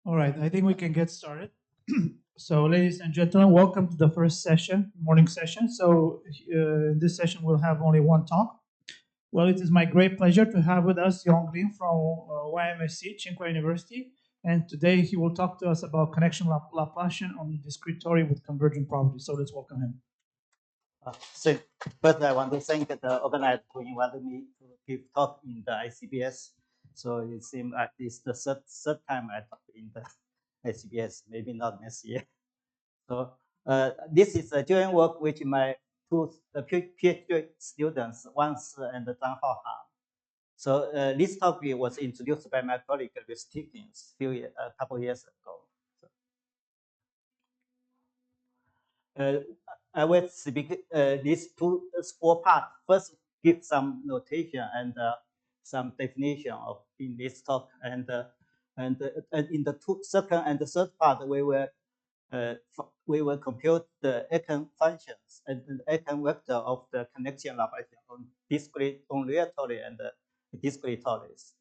All right, I think we can get started. So, ladies and gentlemen, welcome to the first session, morning session. So, in this session, we'll have only one talk. Well, it is my great pleasure to have with us Yong Lin from YMSC, Tsinghua University. And today he will talk to us about connection Laplacian on discrete tori with converging properties. So, let's welcome him. So first, I want to thank the organizer who invited me to give talk in the ICBS. So it seems like it's the third time I talk in the ICBS, maybe not next year. So this is a joint work with my two PhD students, Wang Si and Zhang Haohan. So this topic was introduced by my colleague Luis Tickins a couple years ago. uh, I will speak these four parts. First, give some notation and some definition of in this talk, and in the second and the third part, we will compute the eigen functions and the eigen vector of the connection Laplacian on discrete on real tori and discrete tories.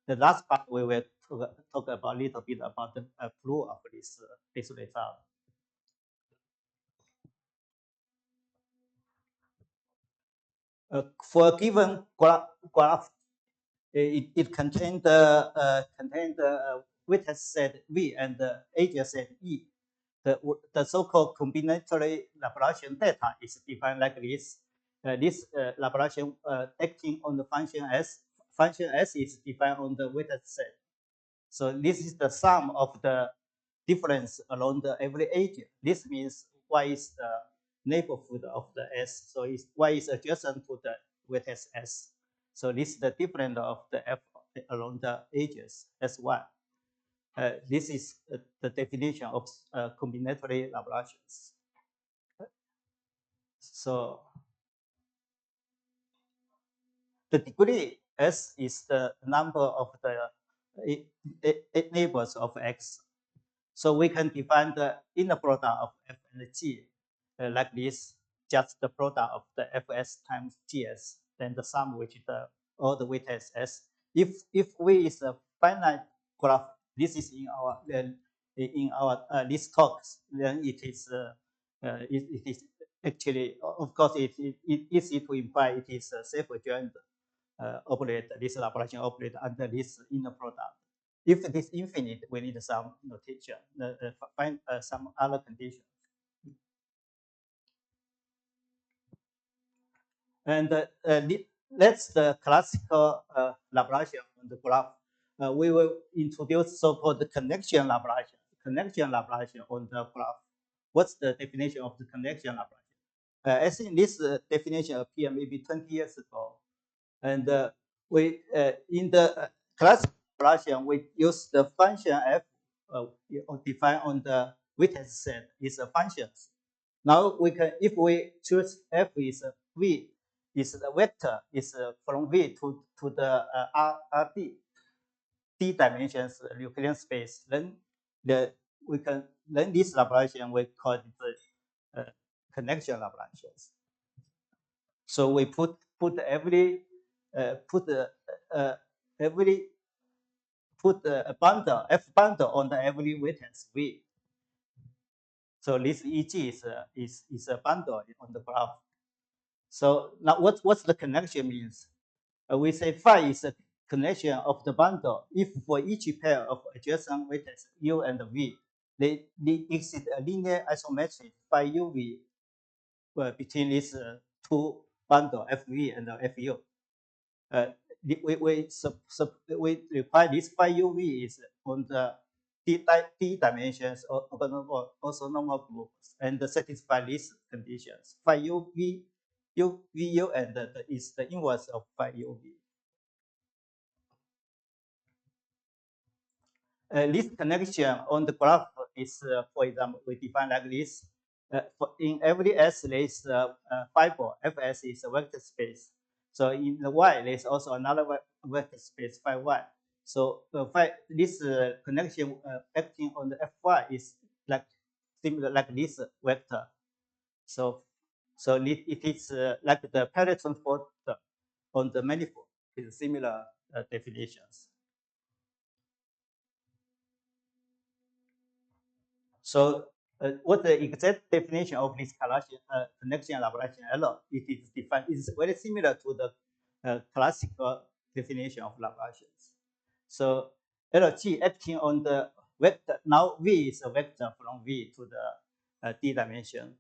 The last part we will talk about a little bit about the proof of this result. For a given graph, it contains the weighted set V and the age set E. The so-called combinatory Laplacian data is defined like this. This Laplacian acting on the function S. Function S is defined on the weighted set. So this is the sum of the difference along the every edge. This means Y is the neighborhood of the S. So Y is adjacent to the vertex S. So this is the difference of the F along the edges S1. This is the definition of combinatory Laplacians. So the degree S is the number of the neighbors of X. So we can define the inner product of F and G like this, just the product of the Fs times Gs, then the sum which the all the weighted S. If V is a finite graph, this is in our these talks, then it is actually, of course, it easy to imply it is a self-adjoint operator, this Laplacian operator under this inner product. If it is infinite, we need some notation, find some other condition. And that's the classical Laplacian on the graph. We will introduce so-called connection Laplacian. Connection Laplacian on the graph. What's the definition of the connection Laplacian? I think this definition appeared maybe 20 years ago. And we in the class Laplacian, we use the function f defined on the weighted set is a function. Now we can, if we choose f is a v is a vector is from v to the rd d dimensions Euclidean space, then we can then this Laplacian we call it the connection Laplacians. So we put every put every put a bundle f bundle on the every vertex v. So this EG is a bundle on the graph. So now what's the connection means? We say phi is a connection of the bundle if for each pair of adjacent vertex u and v, they exist a linear isometry phi uv between these two bundle fv and fu. We require this phi uv is on the d dimensions or also normal groups and satisfy these conditions. Phi uv vu and is the inverse of phi uv. This connection on the graph is, for example, we define like this. In every S, there is a fiber. Fs is a vector space. So in the Y, there is also another vector space, phi Y. So this connection acting on the Fy is like similar like this vector. So it is like the parallel transport on the manifold is similar definitions. So what the exact definition of this connection Laplacian error? It is defined. It's very similar to the classical definition of Laplacians. So LG acting on the vector. Now V is a vector from V to the D dimension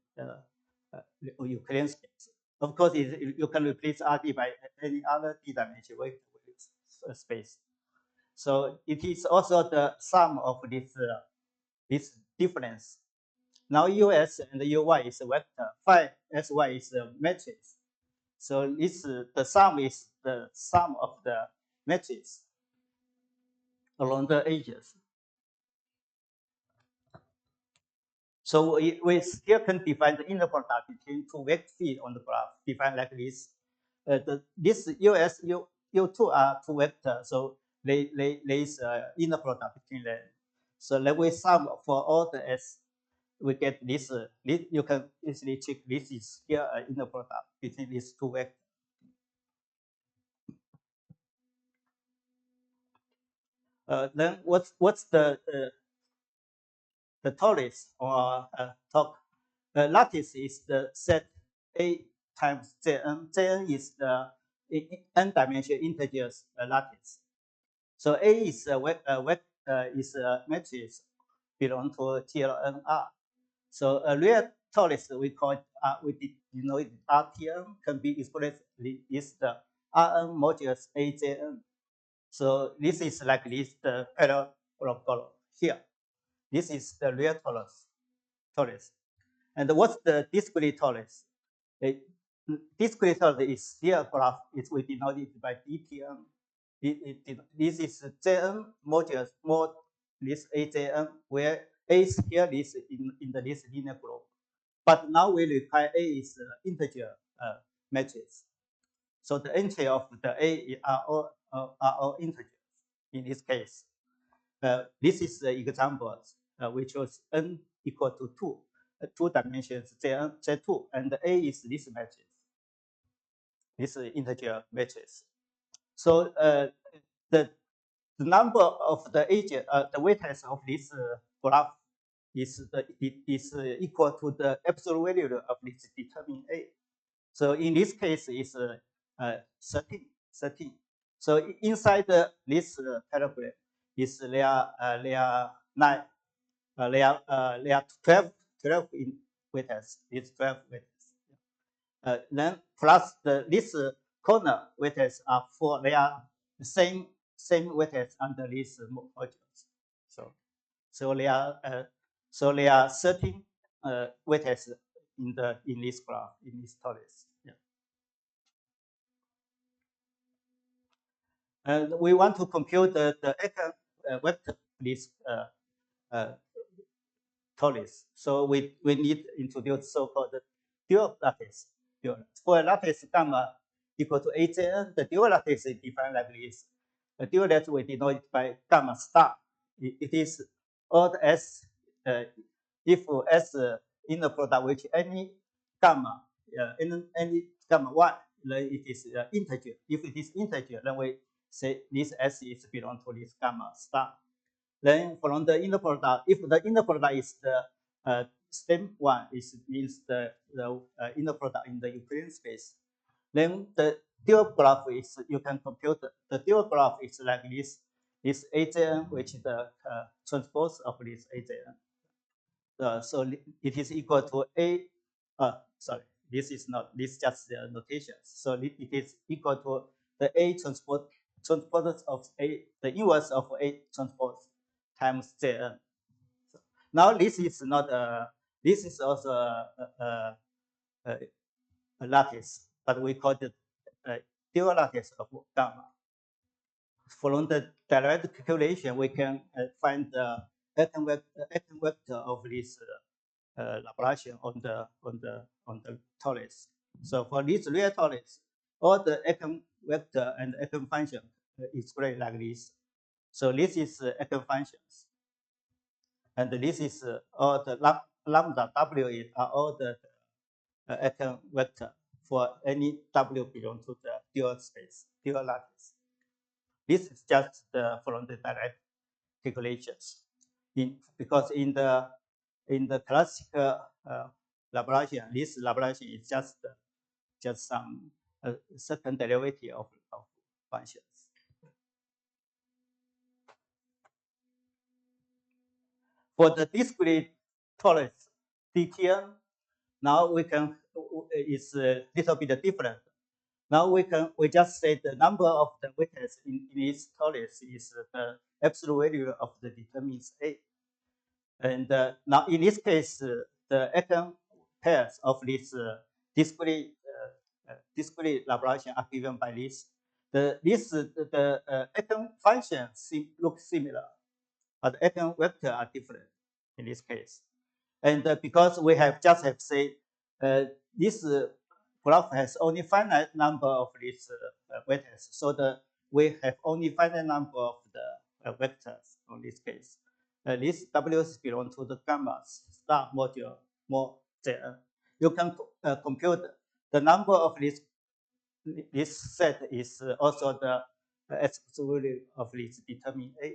Euclidean space. Of course, you can replace RD by any other D dimension space. So it is also the sum of this difference. Now US and UY is a vector, phi SY is a matrix. So this the sum is the sum of the matrix along the edges. So we still can define the inner product between two vector fields on the graph, defined like this. This US U2 are two vectors, so there is inner product between them. So let we sum for all the S, we get this. This you can easily check. This is here inner product between these two vectors. Then what's the torus or talk? Lattice is the set A times Jn. Jn is the n-dimensional integers lattice. So A is a matrix belong to GLNR. So a real torus we call it RTN can be expressed is the Rn modulus AJN. So this is like this the parallelogram here. This is the real torus. And what's the discrete torus? Discrete torus is still graph. We denote it by DTN. This is Jn modulus mod this AJN, where A is here is in this linear group. But now we require A is integer matrix. So the entry of the A are all integers in this case. This is the example. We chose n equal to 2, 2 dimensions J2, and A is this matrix, this integer matrix. So the number of the agent, the weights of this graph is equal to the absolute value of this determined A. So in this case, it's 13. So inside this paragraph is there are 9, there are 12 in weights. It's 12 weights. Then plus this corner weights are 4. They are the same weights under these modules. So there are 13 weights in this graph, in this torus. Yeah. And we want to compute the vector this torus. So we need to introduce so-called dual lattice. For a lattice gamma equal to AJN, the dual lattice is defined like this. The dual lattice we denote by gamma star. It is all the S, if S inner product which any gamma, any gamma 1, then it is integer. If it is integer, then we say this S is belong to this gamma star. Then from the inner product, if the inner product is the same one, means the inner product in the Euclidean space, then the dual graph is, you can compute the dual graph is like this AJN, which is the transpose of this AJN. So it is equal to A, sorry, this is not, this is just the notation. So it is equal to the A transpose of A, the inverse of A transpose times Jn. So now this is not this is also a lattice, but we call it dual lattice of gamma. From the direct calculation, we can find the eigenvector of this Laplacian on the torus. So for this real torus, all the eigenvector and eigenfunction expressed like this. So this is eigenfunctions, and this is all the lambda w are all the eigenvector for any w belong to the dual space, dual lattice. This is just from the direct calculations. Because in the in the classical Laplacian, this Laplacian is just some certain derivative of functions. For the discrete torus DTM, now we can is a little bit different. Now we just say the number of the vectors in this torus is the absolute value of the determinants A. And now in this case, the eigen pairs of this discrete discrete Laplacian are given by this. The eigen functions look similar, but eigen vector are different in this case. And because we just have said this graph has only finite number of these vectors, so we have only finite number of the vectors in this case. This Ws belong to the gamma star module more there. You can compute the number of this set is also the absolute of this determinant A.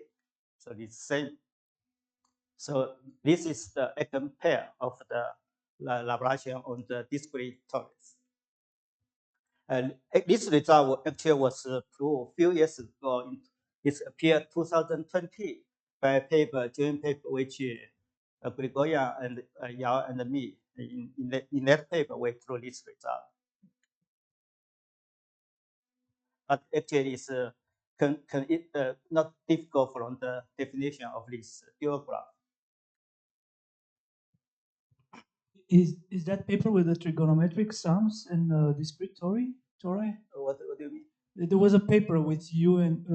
So it's same. So this is the eigen pair of the Laplacian on the discrete torus. And this result actually was proved a few years ago. It appeared 2020 by a paper, joint paper, which Gregorian and Yao and me. In that paper, we proved this result. But actually, it's not difficult from the definition of this dual graph. Is that paper with the trigonometric sums and discrete tori? What do you mean? There was a paper with you and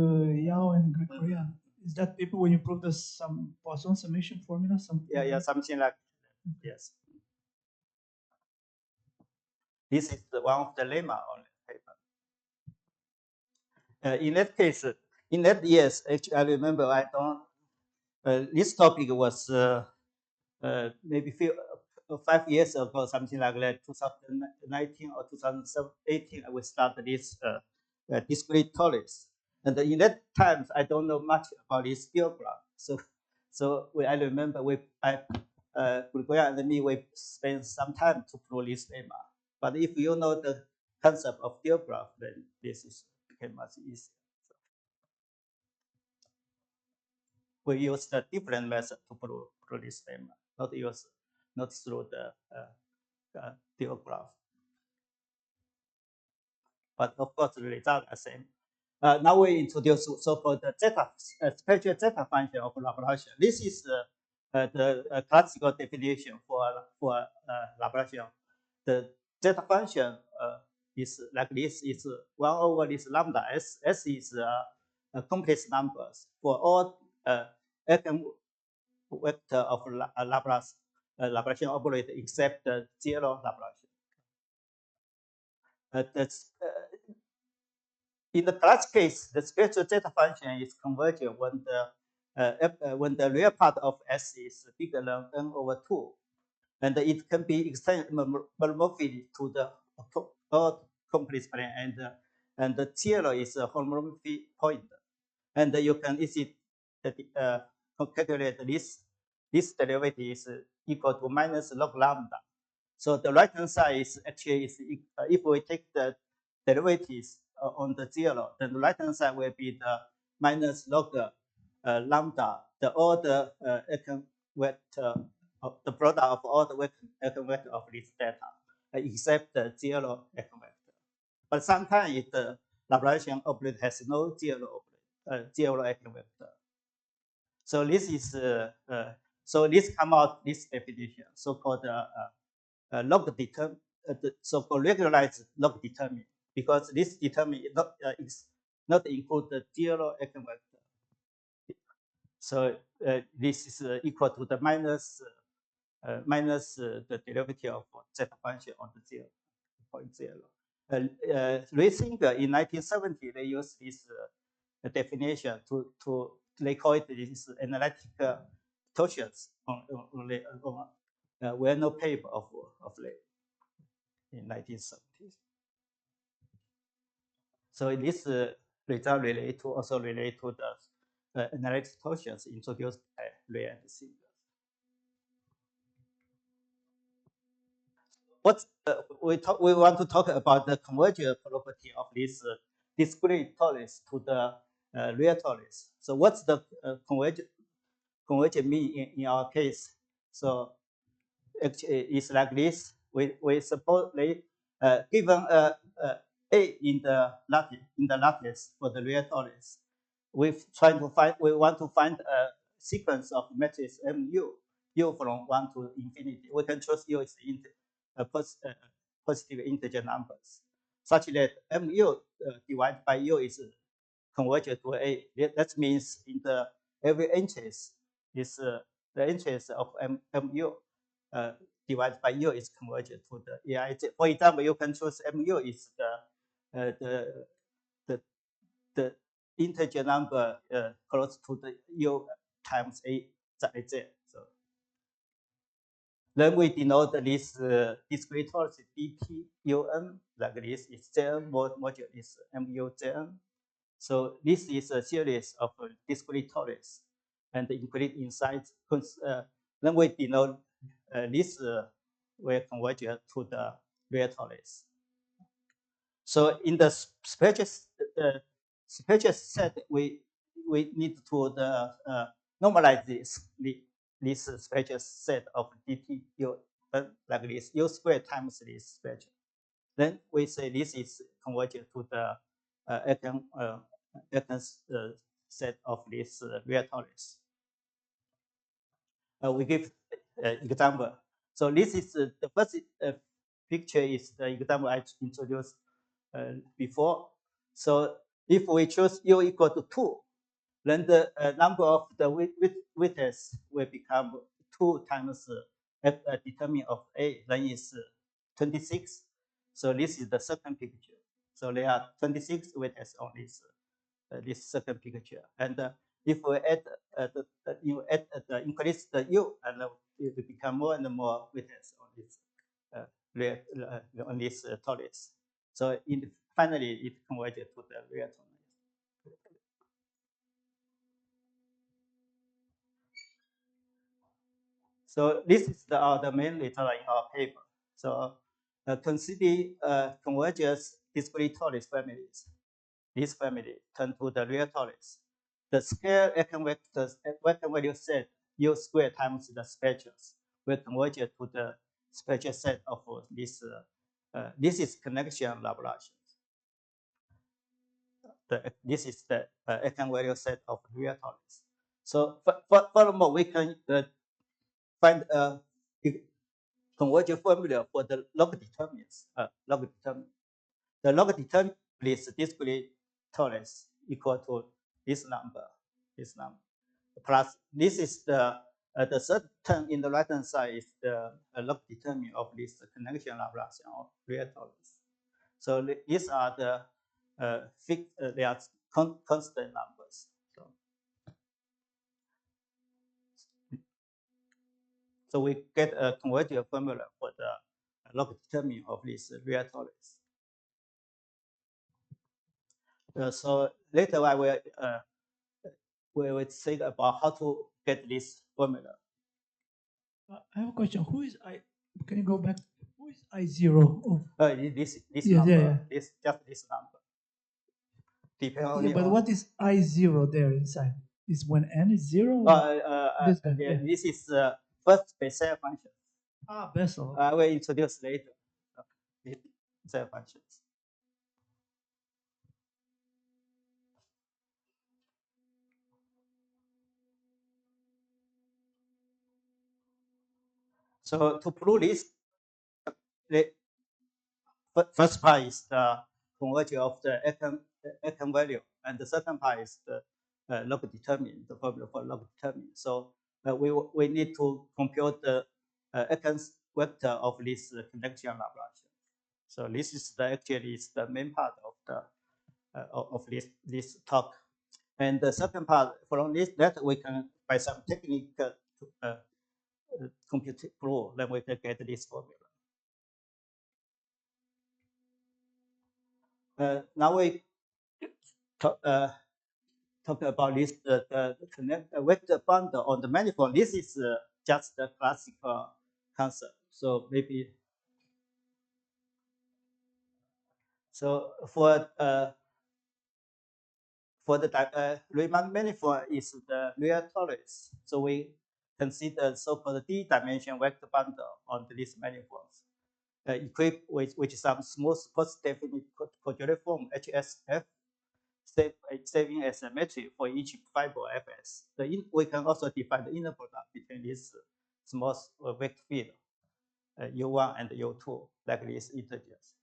Yao and Gregorian. Is that paper when you prove the Poisson summation formula? Yeah, something like yes. This is one of the lemma on the paper. In that case, in that years, actually, I remember I don't. This topic was maybe 5 years ago, something like that, 2019 or 2018. We started this discrete torus, and in that times I don't know much about this diagram. So I remember Gregorian and me, we spent some time to prove this lemma. But if you know the concept of diagram, then this is became much easier. We use a different method to prove this lemma, not through the diagram. But of course, the results are same. Now we introduce so-called zeta, special zeta function of Laplacian. This is the classical definition for Laplacian. The zeta function is like this: is 1 over this lambda. S is complex numbers for all eigen vector of Laplace Laplacian operator except the zero Laplacian. In the class case, the special zeta function is converging when the real part of S is bigger than n over 2. And it can be extended homomorphic to the all complex plane, and the zero is a homomorphic point. And you can easily calculate this derivative is equal to minus log lambda. So the right hand side is actually if we take the derivatives on the zero, then the right hand side will be the minus log lambda, all the eigen vector, the product of all the eigen vector of this data, except the zero eigen vector. But sometimes the Laplacian operator has no zero eigen vector. So this is so this come out this definition, so-called log determinant, the so-called regularized log determinant, because this determinant is not include the zero eigenvector. So this is equal to the minus the derivative of zeta function on the 0.0. Risinger in 1970 they used this definition to they call it this analytic torsions on well-known paper of late in 1970s. So this result also relate to the analytic torsions introduced by Ray and Singer. we want to talk about the convergent property of this discrete torus to the real torus. So what's the convergent mean in our case? So actually it's like this. We suppose given A in the lattice for the real torus, we want to find a sequence of matrix mu u from 1 to infinity. We can choose u is positive integer numbers, such that mu divided by u is convergent to A. That means in the every interest is the interest of mu divided by u is convergent to the aij. For example, you can choose mu is the the integer number close to the u times a z. So then we denote this discrete torus dt un like this is Jn module is mu Jn. So this is a series of discrete torus and include inside. Then we denote this will converge to the real torus. So in the spatial set, we need to normalize this spatial set of dt u like this u squared times this spatial. Then we say this is convergent to the set of this real torus. We give example. So this is the first picture is the example I introduced before. So if we choose u equal to 2, then the number of the witnesses will become 2 times determinant of A, then is 26. So this is the second picture. So there are 26 witnesses on this second picture. And if we add increase the u, and it will become more and more witnesses on this torus. So finally, it converges to the real torus. So this is the main literature in our paper. So consider convergence discrete torus families. This family turn to the real torus. The scale eigenvalue set u squared times the spatials will converge to the spatial set of this. This is connection Laplacian. This is the eigenvalue set of real torus. So furthermore, we can find a convergent formula for the log determinants. The log determinant is discrete torus equal to this number, plus this is the third term in the right hand side is the log determinant of this connection Laplacian of real torus. So these are the they are constant numbers. So we get a convergent formula for the log determinant of this real torus. So later I will we will think about how to get this formula. I have a question. Who is I? Can you go back? Who is I0 of? This Yeah, number, yeah. this number. Yeah, but what is I0 there inside? Is when n is 0? This guy, this is first Bessel function. Bessel. I will introduce later. Bessel functions. So to prove this, the first part is the convergence of the eigenvalue, and the second part is the log determinant, the formula for log determinant. So we need to compute the eigenvector of this connection Laplacian. So this is actually is the main part of the of this talk. And the second part from this that we can by some technique compute proof, then we can get this formula. Now we talk about this vector bundle on the manifold. This is just the classical concept. So maybe So for the Riemann manifold is the real torus. So we consider so-called d-dimension vector bundle on this manifold, equipped with some smooth post-definite quadratic form HSF, saving as a metric for each fiber Fs. We can also define the inner product between these small vector field, U1 and U2, like these integers.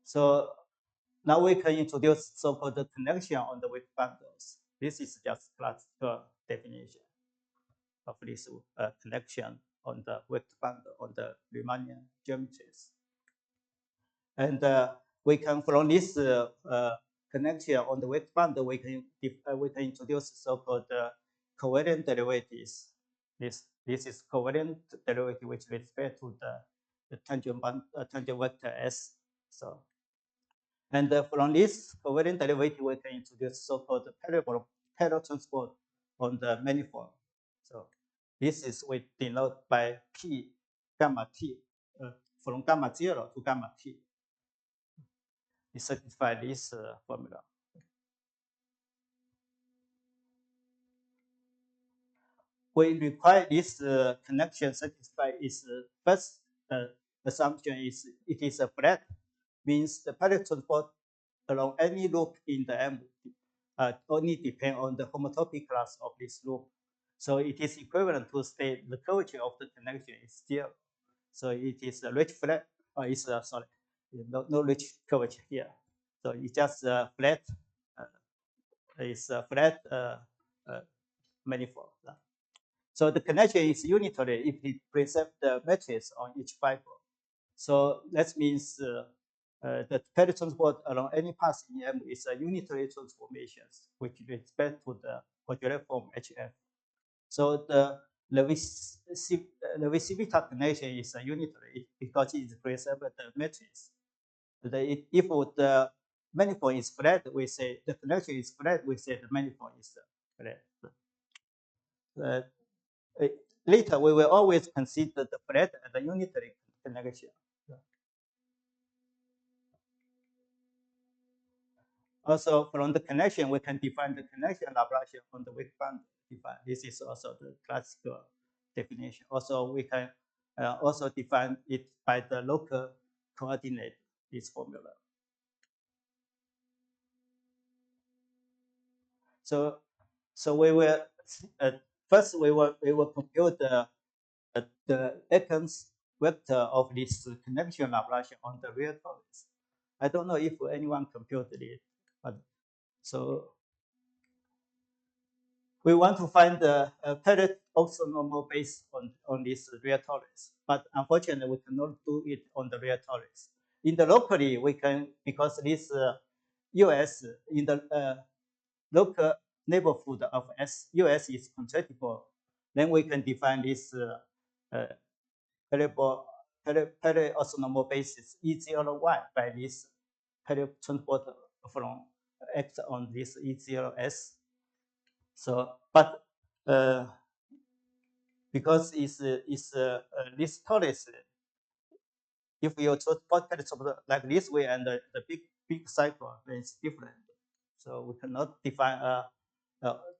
So now we can introduce so-called connection on the vector bundles. This is just classical definition of this connection on the vector bundle on the Riemannian geometries. And we can, from this connection on the vector bundle, we can introduce so-called covariant derivatives. This is covariant derivative with respect to the tangent vector S. So, and from this covariant derivative, we can introduce so-called parallel transport on the manifold. So this is we denote by P gamma T, from gamma 0 to gamma T. We satisfy this formula. We require this connection satisfied is first assumption is it is a flat, means the parallel transport along any loop in the M only depend on the homotopy class of this loop. So it is equivalent to state the curvature of the connection is zero. So it is a rich flat, or it's sorry, no rich curvature here. So it's just a flat, it's a flat manifold. So the connection is unitary if it preserves the matrix on each fiber. So that means the parallel transport along any path in M is a unitary transformation with respect to the quadratic form HF. So the Levi-Civita connection is a unitary because it preserves the matrix. If the manifold is flat, we say the connection is flat, we say the manifold is flat. Uh, Later, we will always consider the flat and the unitary connection. Also, from the connection, we can define the connection Laplacian on the weak band. This is also the classical definition. Also, we can also define it by the local coordinate, this formula. So we will first we will compute the Ekans vector of this connection Laplacian on the real torus. I don't know if anyone computed it, but so we want to find the parallel orthonormal based on this real torus, but unfortunately we cannot do it on the real torus. In the locally, we can, because this US in the local neighborhood of US is contractible, then we can define this parallel orthonormal basis E0Y by this parallel transport from X on this E0S. So, but because this torus, if you transport parallel like this way and the big cycle, then it's different. So we cannot define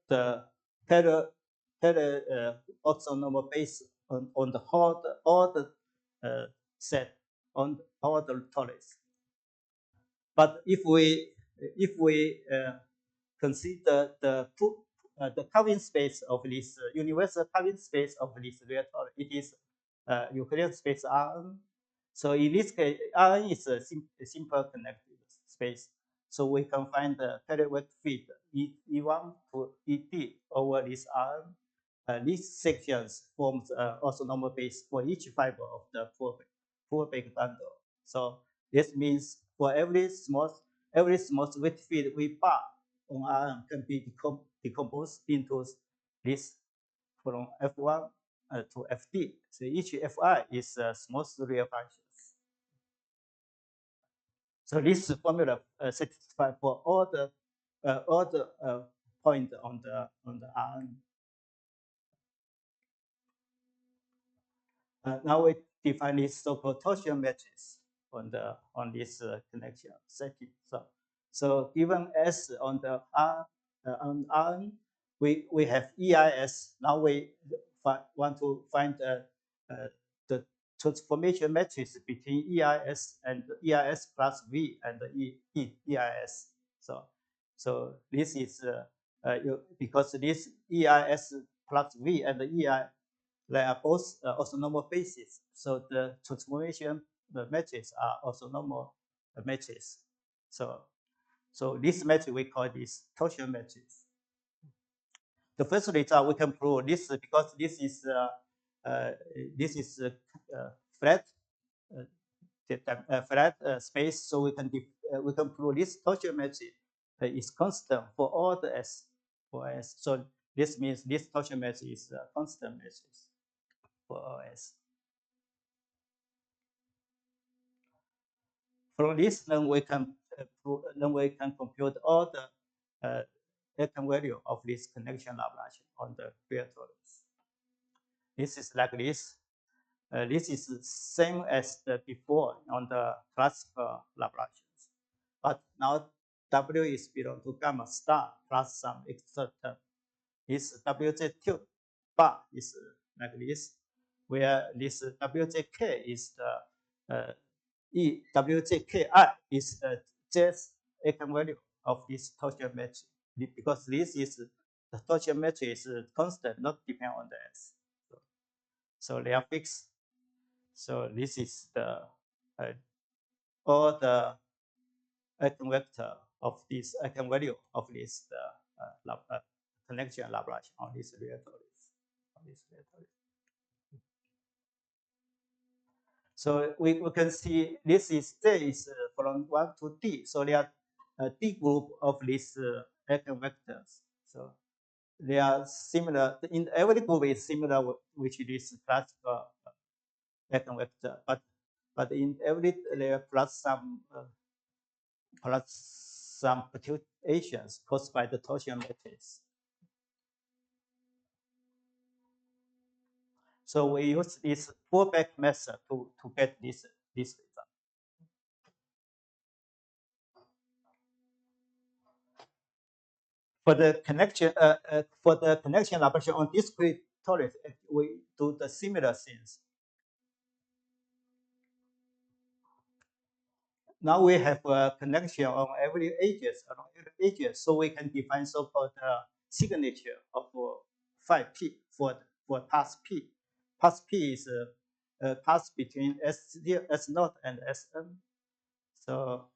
the parallel orthonormal base on the whole all the set on all the torus. But if we consider the Calvin space of this universal Calvin space of this real torus, it is Euclidean space Rn. So in this case, Rn is a simple connected space. So we can find the parallel vector field E1 to ED over this Rn. These sections forms orthonormal base for each fiber of the full big bundle. So this means for every small vector field we bar on Rn can be decomposed into this from F1 to Fd. So each Fi is a small real functions. So this formula satisfies for all the point on the Rn. Now we define this so-called torsion matrix. on this connection setting. So given S on the on Rn, we have EIS. Now we want to find the transformation matrix between EIS and EIS plus V and EIS. So this is because this EIS plus V and the EI, they are both orthonormal bases. So the transformation the matrices are orthonormal matrices. So this matrix we call this torsion matrix. The first result we can prove this because this is flat flat space, so we can prove this torsion matrix is constant for all the S for S. So this means this torsion matrix is a constant matrix for all S. From this, then we can compute all the eigenvalue of this connection Laplacian on the real torus. This is like this. This is the same as the before on the classical Laplacians, but now W is belong to gamma star plus some extra term. This WZ2 bar is like this, where this WZK is the WJKI is the jth eigenvalue of this torsion matrix, because this is the torsion matrix is constant, not depend on the S. So they are fixed. So this is the all the eigenvector of this eigenvalue of this connection Laplacian on this real torus. So we can see this is J is from 1 to D. So there are D group of these eigenvectors. So they are similar. In every group is similar with this classical eigenvector, but in every layer plus some perturbations caused by the torsion matrix. So we use this pullback method to get this result. For the connection Laplacian on discrete torus, we do the similar things. Now we have a connection on every edges, so we can define so-called signature of phi p for path p. Path p is a path between S naught and Sn. So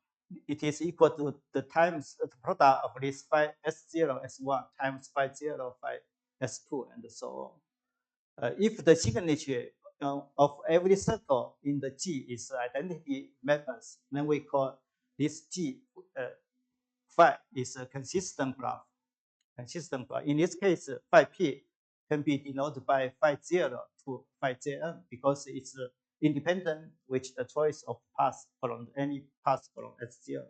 it is equal to the times the product of this phi S0 S1 times phi 0 phi S2 and so on. If the signature of every circle in the G is identity mappers, then we call this G phi is a consistent graph. In this case, phi p can be denoted by phi 0 to phi Jn because it's independent with the choice of path from any path from S0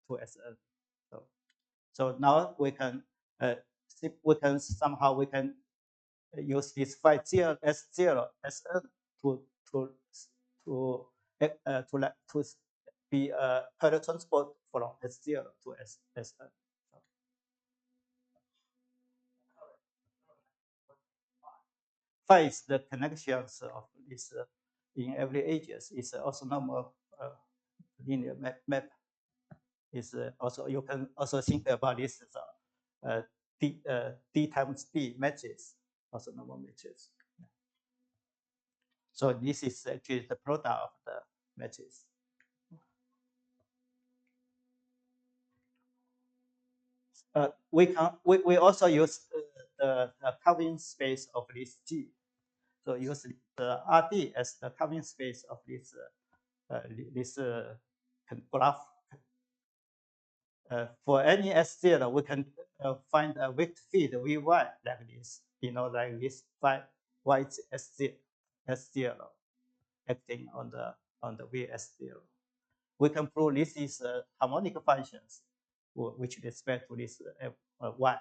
to Sn. So now we can somehow use this phi 0 S0 Sn to be a parallel transport from S0 to Sn. Phi is the connections of this in every edges is also normal linear map. Is also you can also think about this as D times D matrix, also normal matrix. So this is actually the product of the matrix. We also use the covering space of this G. So use the RD as the covering space of this graph. For any S0, we can find a vector field Vy like this, like this phi y S0 acting on the VS0. We can prove this is harmonic functions which respect to this y.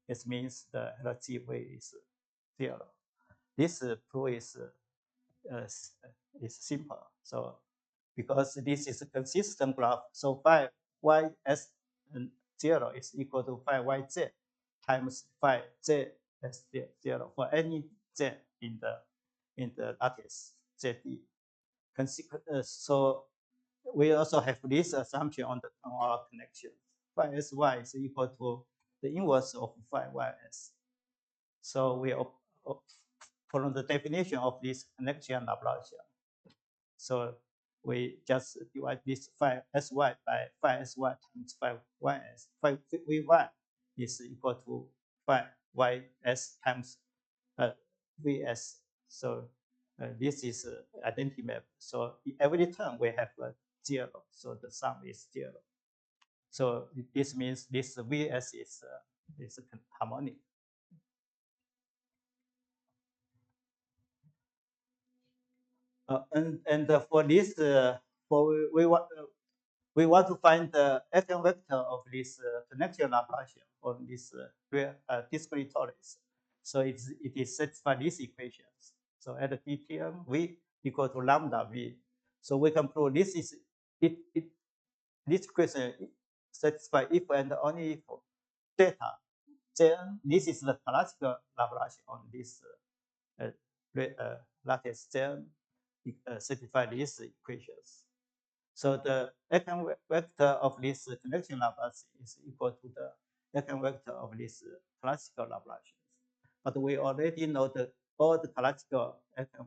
It means the relative weight is 0. This proof is simple. So because this is a consistent graph. So phi y s 0 is equal to phi y z times phi z s 0 for any z in the lattice ZD. So we also have this assumption on our connection. Phi sy is equal to the inverse of phi ys. So we from the definition of this connection Laplacian. So we just divide this phi sy by phi sy times phi ys. Phi vy is equal to phi ys times vs. So this is identity map. So every term we have a 0. So the sum is 0. So this means this vs is harmonic. And for this, for we want to find the eigenvector of this connection Laplacian on this discrete torus. So it is satisfy these equations. So at the Tm v equal to lambda v. So we can prove this is this equation satisfy if and only if theta. Then this is the classical Laplacian on this lattice. Then satisfy these equations. So the eigenvector of this connection Laplace is equal to the eigenvector of this classical Laplacian. But we already know all the classical vector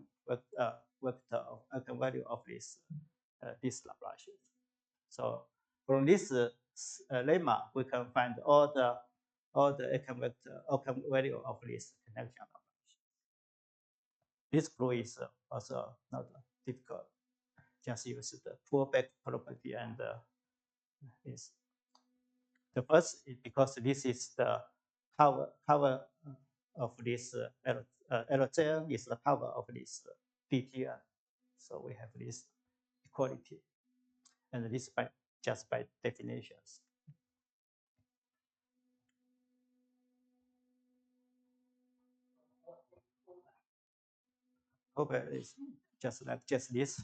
of eigenvalue of this Laplacian. So from this lemma, we can find all the eigenvalue of this connection Laplacian. This proof is also not difficult. Just use the pullback property and is the first is because this is the cover of this LCM is the cover of this DTR. So we have this equality, and this by just by definitions. Hope it's just like just this.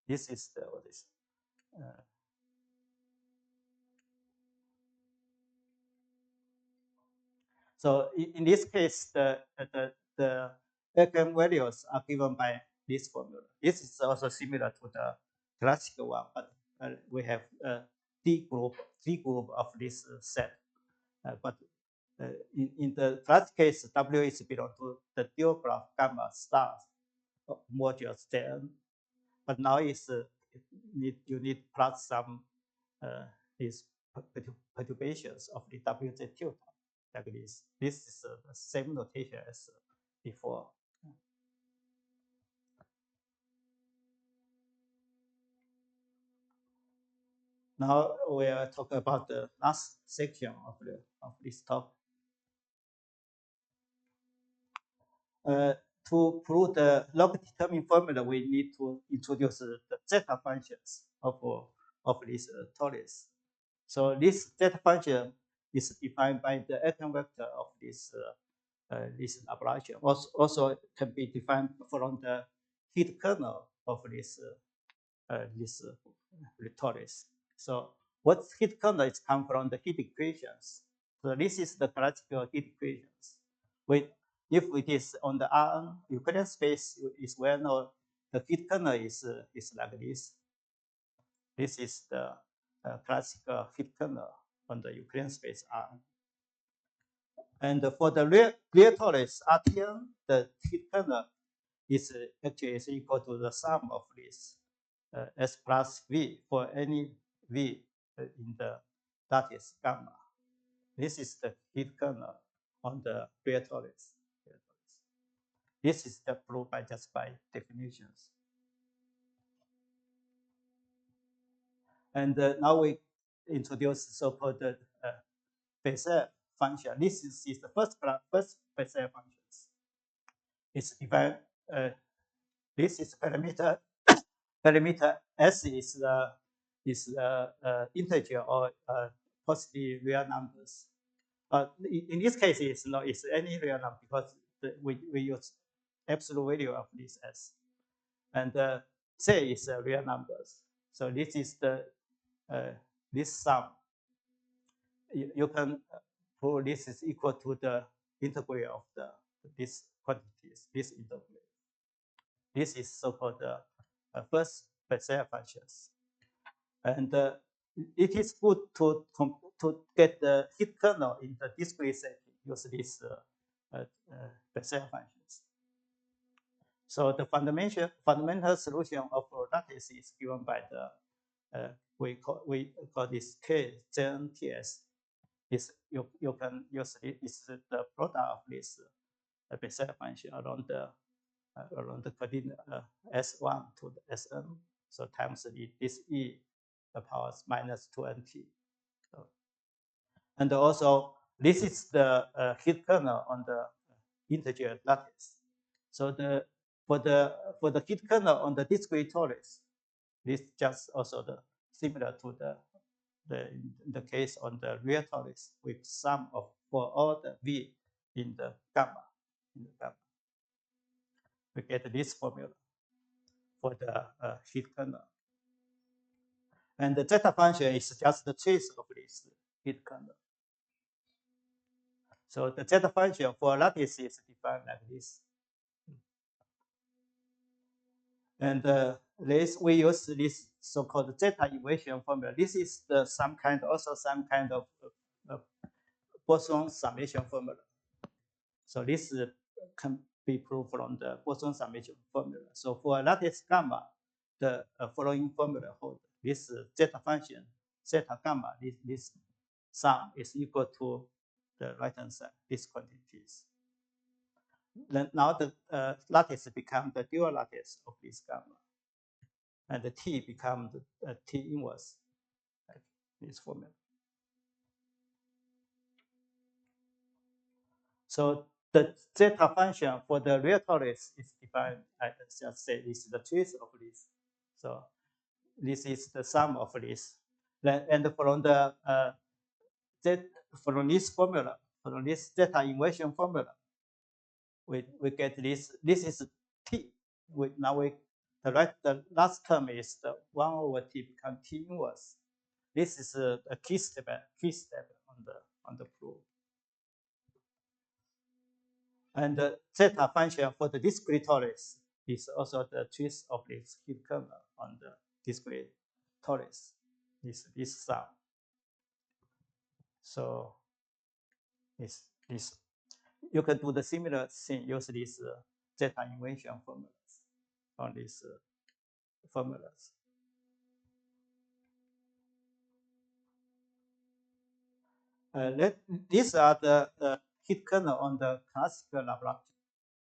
This is the what is. So in this case, the eigenvalues are given by this formula. This is also similar to the classical one, but we have D group of this set. But in the classic case, W is belong to the dual graph gamma stars modules then. But now is you need plus some these perturbations of the WZ tilde like this. This is the same notation as before. Now we'll talk about the last section of this talk. To prove the log determining formula, we need to introduce the zeta functions of this torus. So this zeta function is defined by the eigenvector of this Laplacian. Also can be defined from the heat kernel of this torus. So what heat kernel is come from the heat equations. So this is the classical heat equations. If it is on the Rn Euclidean space is well known, the heat kernel is like this. This is the classical heat kernel on the Euclidean space Rn. And for the real torus Rtn, the heat kernel is actually is equal to the sum of this S plus V for any V in the lattice gamma. This is the heat kernel on the real torus. This is the proof by just by definitions. And now we introduce so-called Bessel function. This is the first Bessel functions. It's defined. This is parameter. Parameter S is the integer or positive real numbers. In this case, it's any real number because we use absolute value of this S. And Z is real numbers. So this is the this sum. You can prove this is equal to the integral of these quantities, this integral. This is so-called first Bessel functions. And it is good to get the hit kernel in the discrete setting, use these Bessel functions. So the fundamental solution of lattice is given by the we call this KZNTS. Is you can use it. It's the product of this Bessel function around the coordinate S1 to the Sn. So times this e the power minus 2nt. So, and also this is the hit kernel on the integer lattice. So for the hit kernel on the discrete torus, this just also similar to the case on the real torus with sum of for all the v in the gamma. We get this formula for the hit kernel. And the zeta function is just the trace of this hit kernel. So the zeta function for lattice is defined like this. And we use this so-called zeta equation formula. This is some kind of Poisson summation formula. So this can be proved from the Poisson summation formula. So for lattice gamma, the following formula holds. This zeta function, zeta gamma, this sum is equal to the right-hand side, these quantities. Then now the lattice becomes the dual lattice of this gamma. And the T becomes the T inverse, like this formula. So the zeta function for the real torus is defined, I just say, is the trace of this. So this is the sum of this. And from the from this formula, from this zeta inversion formula, we get this. This is T. The last term is the 1 over T become T inverse. This is a key step on the proof. And the zeta function for the discrete torus is also the trace of this hit kernel on the discrete torus. This sum. So this you can do the similar thing. Use these zeta inversion formulas on these formulas. These are the hit kernel on the classical Laplacian.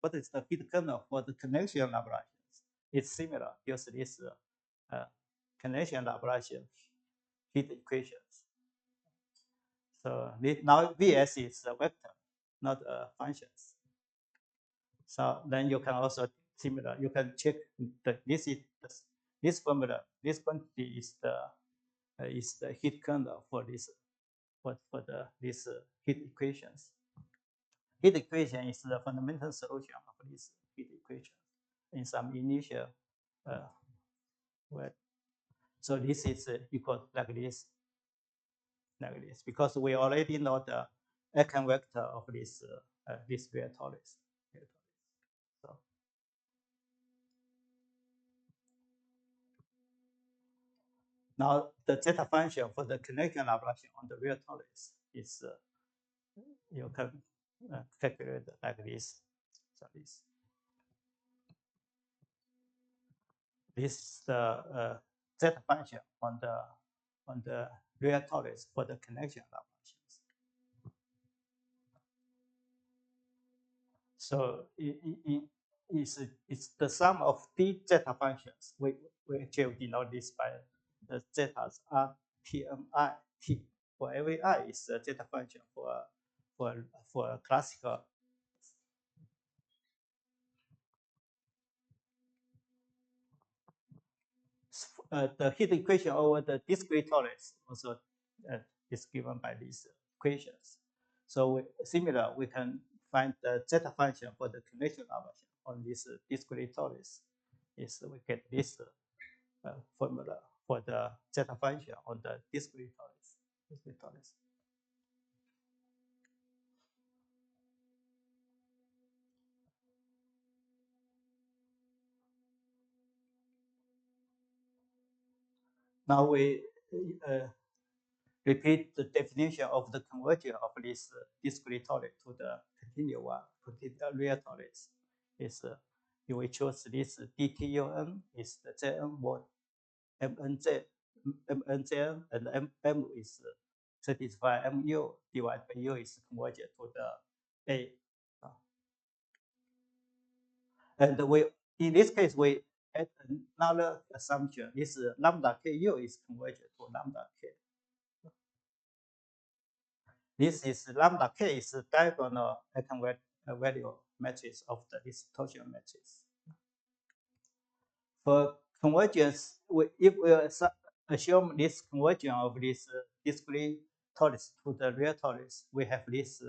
What is the hit kernel for the connection Laplacians? It's similar. Use this connection Laplacian hit equations. So now Vs is a vector, not functions. So then you can also similar. You can check this formula. This quantity is the hit kernel for this these heat equations. Heat equation is the fundamental solution of this heat equation in some initial way. So this is equal like this, because we already know the eigenvector of this real torus. So now the zeta function for the connection Laplacian on the real torus is you can calculate like this. So this is the zeta function on the real torus for the connection Laplacians. So it's the sum of d zeta functions. We actually denote this by the zetas are tmi t. For every I is a zeta function for a classical. The heat equation over the discrete torus also is given by these equations. So similar, we can find the zeta function for the connection Laplacian on this discrete torus, is we get this formula for the zeta function on the discrete torus. Now we repeat the definition of the convergence of this discrete torus to the continuous one, to the real torus. Is you will choose this dtun is the zn mod mnz mnzn, and m is satisfy mu divided by u is convergent to the a. And we in this case we add another assumption is lambda ku is convergent to lambda k. This is lambda k is diagonal eigenvalue matrix of the distortion matrix. For convergence, if we assume this convergence of this discrete torus to the real torus, we have this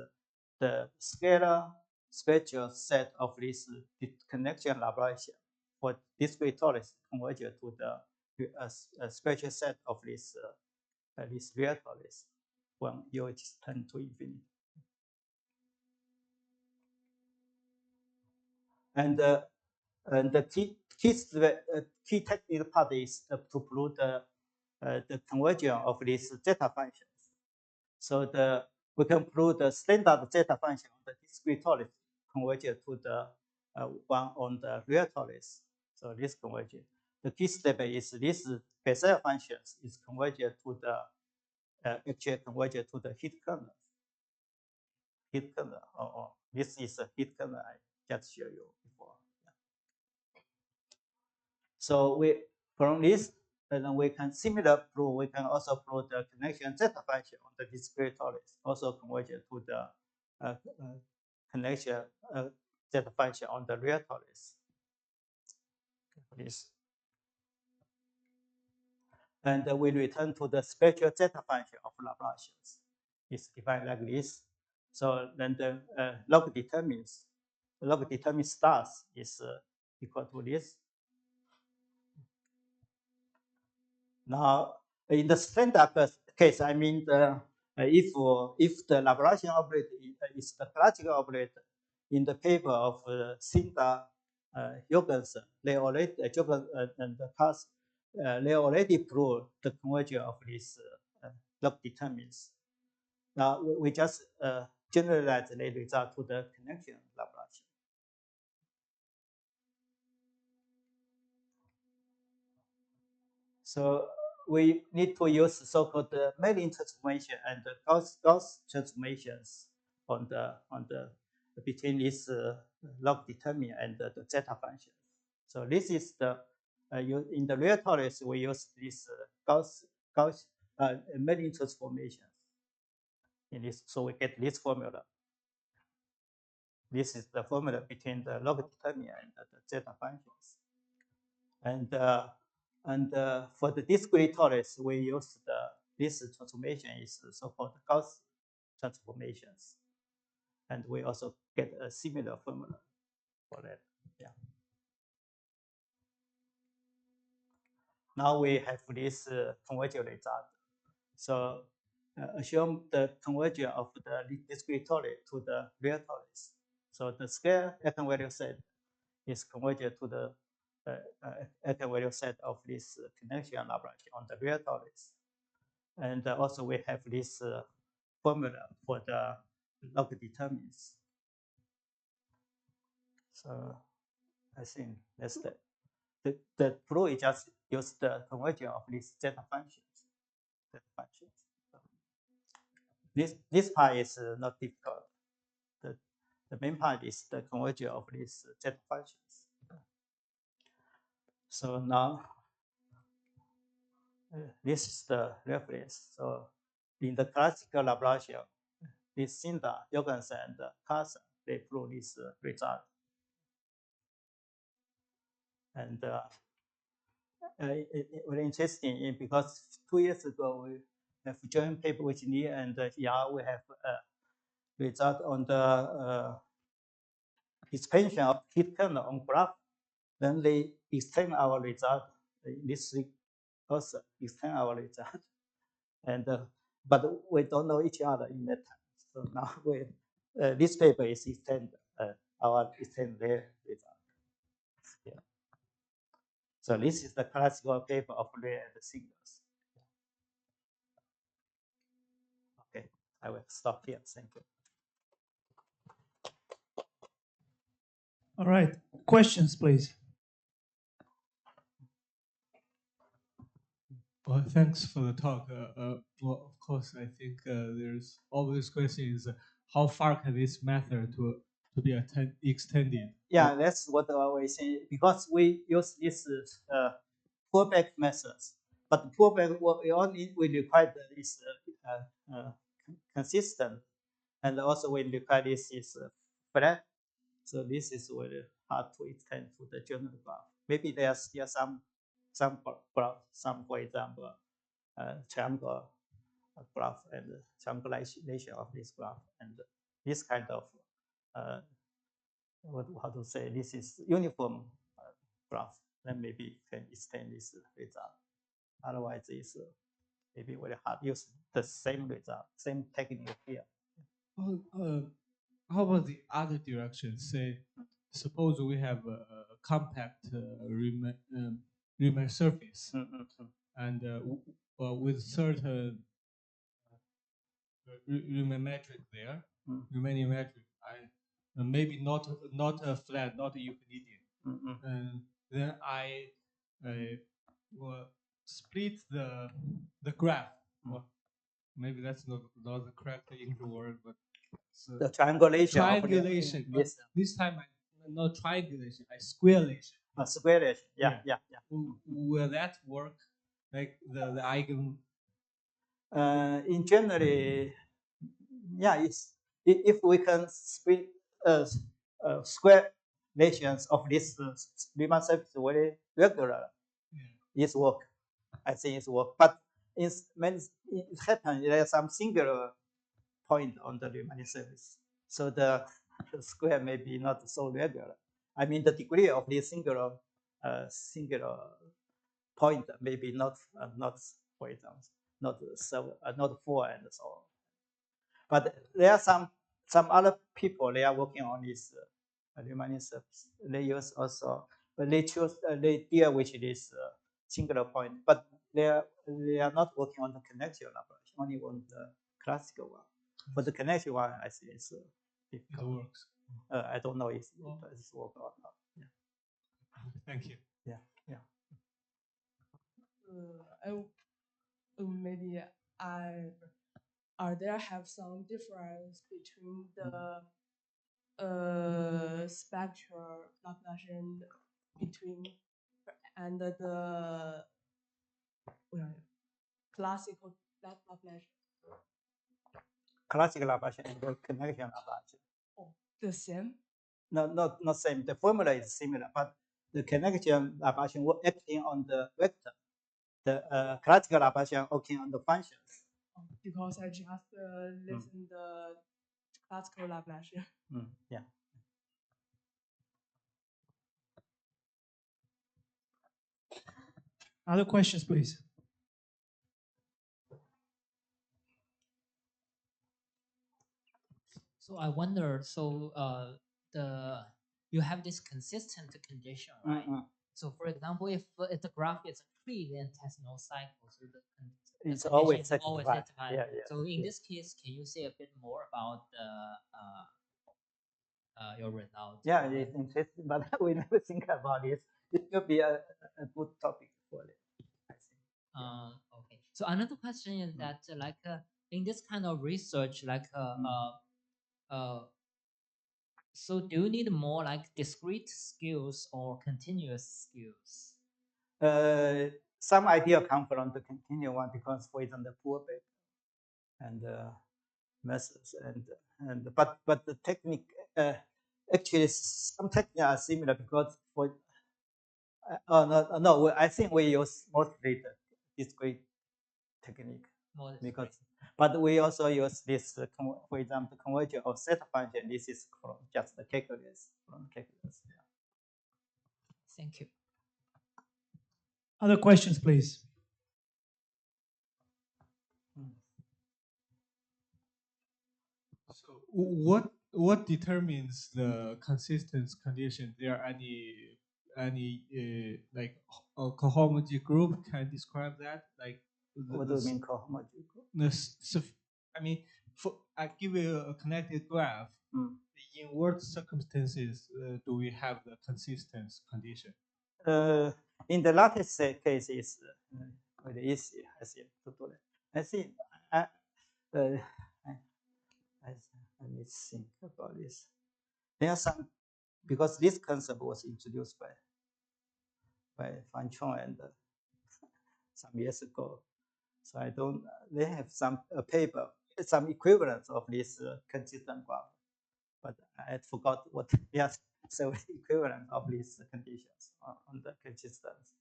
the scalar spectral set of this connection Laplacian for discrete torus convergent to the spectral set of this this real torus when u is tend to infinity. And the key technical part is to prove the convergence of these zeta functions. So we can prove the standard zeta function of the discrete torus convergent to the one on the real torus. So this convergence. The key step is this Bessel functions is convergent to the actually convergent to the heat kernel. Heat kernel. This is a heat kernel I just showed you before. So from this, and then we can similar prove. We can also prove the connection zeta function on the discrete torus also convergent to the connection zeta function on the real torus. This. And we return to the spectral zeta function of Laplacians. It's defined like this. So then the log determines stars is equal to this. Now, in the standard case, I mean, if the Laplacian operator is the classical operator, in the paper of Sinda Jorgensen, they already and the class, they already proved the convergence of this log determinants. Now we just generalize the result to the connection Laplacian. So we need to use so-called Mellin transformation and the Gauss transformations on the between this log determinant and the zeta function. So this is the in the real torus we use this Gauss Mellin transformations in this, so we get this formula. This is the formula between the log determinant and the zeta functions. And for the discrete torus, we use this transformation is so-called Gauss transformations, and we also get a similar formula for that. Yeah. Now we have this convergence result. So assume the convergence of the discrete torus to the real torus. So the scale eigenvalue set is convergent to the eigenvalue set of this connection Laplacian on the real torus. And also we have this formula for the log determinants. So I think that's the proof is just use the convergence of these zeta functions. This part is not difficult. The main part is the convergence of these zeta functions. So now this is the reference. So in the classical Laplacian, this Sinda, Jorgensen, and Carson, they prove this result. And very interesting because 2 years ago we have joint paper with Li and Yang. We have result on the expansion of heat kernel on graph, then they extend our result. This also extend our result, and but we don't know each other in that time. So now we this paper is extend their result. Yeah. So this is the classical paper of Ray and singles. Okay, I will stop here. Thank you. All right. Questions, please. Well, thanks for the talk. Well, of course, I think there's always question is how far can this method to be extended? Yeah, that's what I always say, because we use this pullback methods, but pullback we only we require is consistent, and also we require this is flat. So this is very hard to extend to the general graph. Maybe there's still some graph, some for example, triangle graph and triangulation of this graph, and this kind of how to say, this is uniform graph, then maybe can extend this result. Otherwise, it's maybe very hard use the same result, same technique here. How about the other direction? Say, suppose we have a compact Riemann surface, and with certain Riemann metric there, Riemann metric, maybe not a flat, not a Euclidean. And then I will split the graph. Well, maybe that's not the correct English word, but the triangulation. Triangulation. Yes. This time not triangulation, I squareation. Squareation. Yeah. Will that work? Like the eigen. In generally, yeah, it's if we can split square relations of this Riemann surface very regular, it's work. I think it's work. But it happens there's some singular point on the Riemann surface, so the square may be not so regular. I mean, the degree of this singular point may be not for example not 4 and so on. But there are some other people, they are working on this Riemann surface. They use also, but they choose they deal with this singular point, but they are not working on the connection operation, only on the classical one. For the connection one, I think it's difficult. It works. I don't know if it works or not. Yeah. Thank you. Yeah. Maybe are there have some difference between the spectral Laplacian between and the classical Laplacian? Classical Laplacian and the connection Laplacian. Oh, the same? No, not same. The formula is similar, but the connection Laplacian will acting on the vector. The classical Laplacian acting on the functions. Because I just listened the classical Laplacian. Yeah. Other questions, please. So I wonder, you have this consistent condition, right? So for example, if the graph is free, then it has no cycle, so the it's always satisfied. Yeah. So in this case, can you say a bit more about your result? Yeah, it's interesting, but we never think about this. It could be a good topic for it, I think. Okay. So another question is that in this kind of research, so do you need more like discrete skills or continuous skills? Some idea come from the continuous one, because for example the pullback and methods but the technique actually some techniques are similar, because for no, I think we use mostly the discrete technique. more discrete. because, but we also use this, for example, converging of zeta function. This is from just the calculus, Yeah. Thank you. Other questions, please. So what determines the consistence condition? There are any like a cohomology group can describe that? Like What do you mean cohomology group? I mean, I give you a connected graph. In what circumstances do we have the consistence condition? In the lattice case, is very easy. I think to do that. I think let me think about this. There are some, because this concept was introduced by Fan Chong and some years ago. So I don't. They have some paper, some equivalents of this consistent graph, but I forgot what. Yes, so equivalent of these conditions on the consistence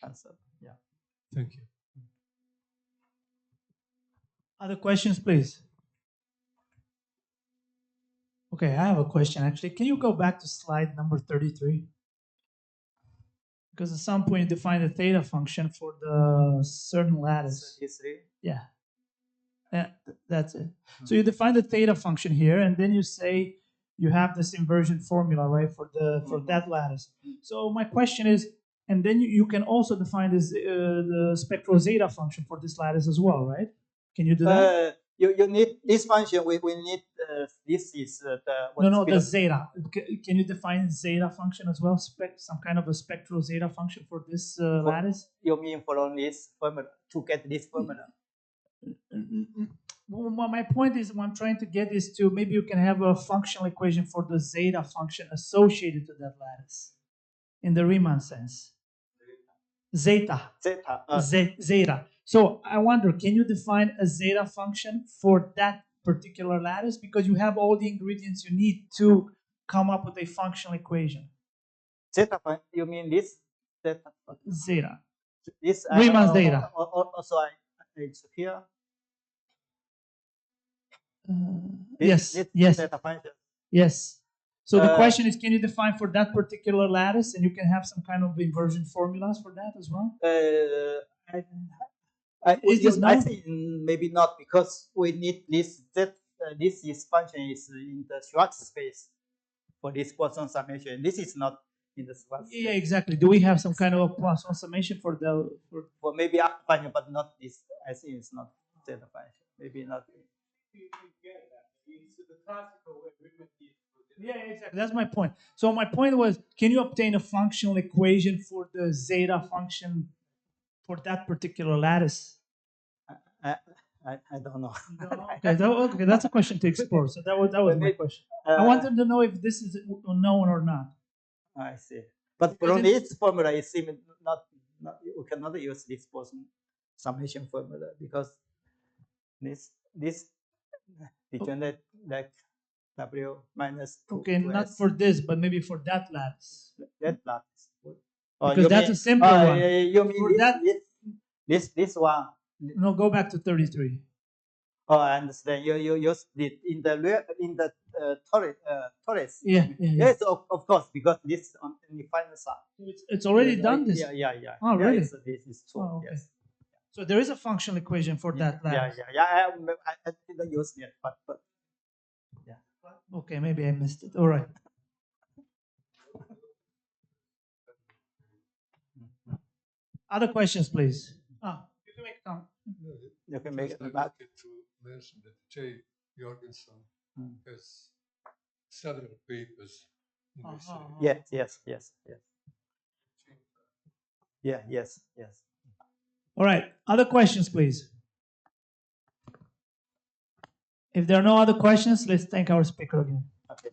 concept. Yeah. Thank you. Other questions, please. Okay, I have a question actually. Can you go back to slide number 33? Because at some point you define the theta function for the certain lattice. 33. Yeah. Yeah, that's it. So you define the theta function here, and then you say you have this inversion formula, right, for that lattice. So my question is, and then you can also define this the spectral zeta function for this lattice as well, right? Can you do that? You need this function. We need this is the the zeta. Can you define zeta function as well? Some kind of a spectral zeta function for this lattice? You mean for this formula to get this formula? Well, my point is, what I'm trying to get is to maybe you can have a functional equation for the zeta function associated to that lattice in the Riemann sense. Zeta. Zeta. So I wonder, can you define a zeta function for that particular lattice? Because you have all the ingredients you need to come up with a functional equation. Zeta, you mean this? Zeta. This Riemann zeta. Also, it's here. Yes. Zeta function. Yes. So the question is, can you define for that particular lattice, and you can have some kind of inversion formulas for that as well? I think maybe not, because we need this. This is function is in the Schwarz space for this Poisson summation. This is not in the Schwarz space. Yeah, exactly. Do we have some kind of a Poisson summation for maybe alpha function, but not this? I think it's not zeta function. Maybe not. Yeah, exactly. That's my point. So my point was, can you obtain a functional equation for the zeta function for that particular lattice? I don't know. Okay, that's a question to explore. So that was my question. I wanted to know if this is known or not. I see. But from its formula, it seems not we cannot use this Poisson summation formula, because this degenerate like W minus 2. Okay, not for this, but maybe for that lattice. That lattice. Because that's a simple one. You mean for this one? No, go back to 33. Oh, I understand. You used it in the torus. Yes, of course, because this is on the final side. It's already done this. Yeah. Oh, really? This is true. Oh, okay. Yes. So there is a functional equation for that lattice. Yeah. I didn't use it, but yeah. Okay, maybe I missed it. All right. Other questions, please. You can make a comment. You can make First, it I back. wanted to mention that J. Jorgensen has several papers in this area. Yes. All right. Other questions, please. If there are no other questions, let's thank our speaker again. Okay.